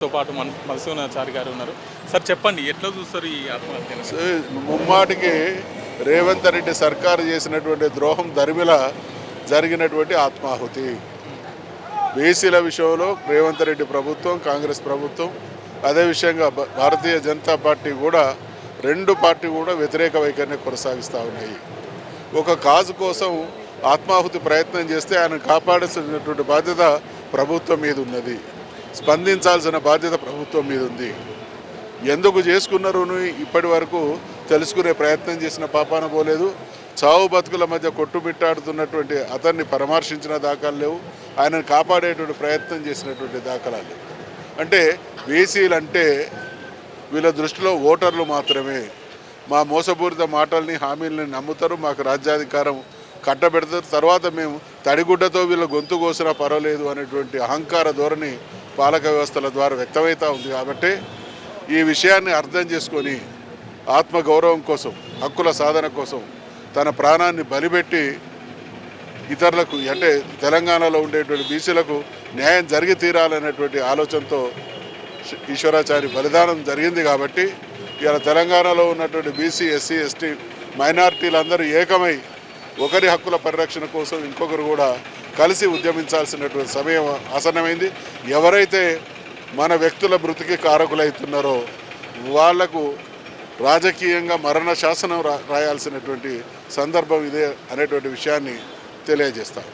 తో పాటు మధుసూదనాచారి గారు ఉన్నారు. సార్ చెప్పండి ఎట్లా చూస్తారు ఈ ఆత్మహత్యను? ముమ్మాటికి రేవంత్ రెడ్డి సర్కారు చేసినటువంటి ద్రోహం దరిమిల జరిగినటువంటి ఆత్మాహుతి. బీసీల విషయంలో రేవంత్ రెడ్డి ప్రభుత్వం, కాంగ్రెస్ ప్రభుత్వం, అదే విషయంగా భారతీయ జనతా పార్టీ కూడా, రెండు పార్టీ కూడా వ్యతిరేక వైఖరిని కొనసాగిస్తూ ఉన్నాయి. ఒక కాజు కోసం ఆత్మాహుతి ప్రయత్నం చేస్తే ఆయన కాపాడాల్సినటువంటి బాధ్యత ప్రభుత్వం మీద ఉన్నది. స్పందించాల్సిన బాధ్యత ప్రభుత్వం మీద ఉంది. ఎందుకు చేసుకున్నారు ఇప్పటి వరకు తెలుసుకునే ప్రయత్నం చేసిన పాపాన పోలేదు. చావు బతుకుల మధ్య కొట్టుమిట్టాడుతున్నటువంటి అతన్ని పరామర్శించిన దాఖలు లేవు. ఆయనను కాపాడేటువంటి ప్రయత్నం చేసినటువంటి దాఖలాలు లేవు. అంటే బీసీలు అంటే వీళ్ళ దృష్టిలో ఓటర్లు మాత్రమే. మా మోసపూరిత మాటల్ని, హామీలని నమ్ముతారు, మాకు రాజ్యాధికారం కట్టబెడతారు, తర్వాత మేము తడిగుడ్డతో వీళ్ళ గొంతు కోసినా పర్వాలేదు అనేటువంటి అహంకార ధోరణి పాలక వ్యవస్థల ద్వారా వ్యక్తమవుతూ ఉంది. కాబట్టి ఈ విషయాన్ని అర్థం చేసుకొని ఆత్మగౌరవం కోసం, హక్కుల సాధన కోసం తన ప్రాణాన్ని బలిపెట్టి ఇతరులకు, అంటే తెలంగాణలో ఉండేటువంటి బీసీలకు న్యాయం జరిగి తీరాలనేటువంటి ఆలోచనతో ఈశ్వరాచారి బలిదానం జరిగింది. కాబట్టి ఇలా తెలంగాణలో ఉన్నటువంటి బీసీ, ఎస్సీ, ఎస్టీ మైనారిటీలందరూ ఏకమై ఒకరి హక్కుల పరిరక్షణ కోసం ఇంకొకరు కూడా కలిసి ఉద్యమించాల్సినటువంటి సమయం ఆసన్నమైంది. ఎవరైతే మన వ్యక్తుల మృతికి కారకులవుతున్నారో వాళ్లకు రాజకీయంగా మరణ శాసనం రాయాల్సినటువంటి సందర్భం ఇదే అనేటువంటి విషయాన్ని తెలియజేస్తాను.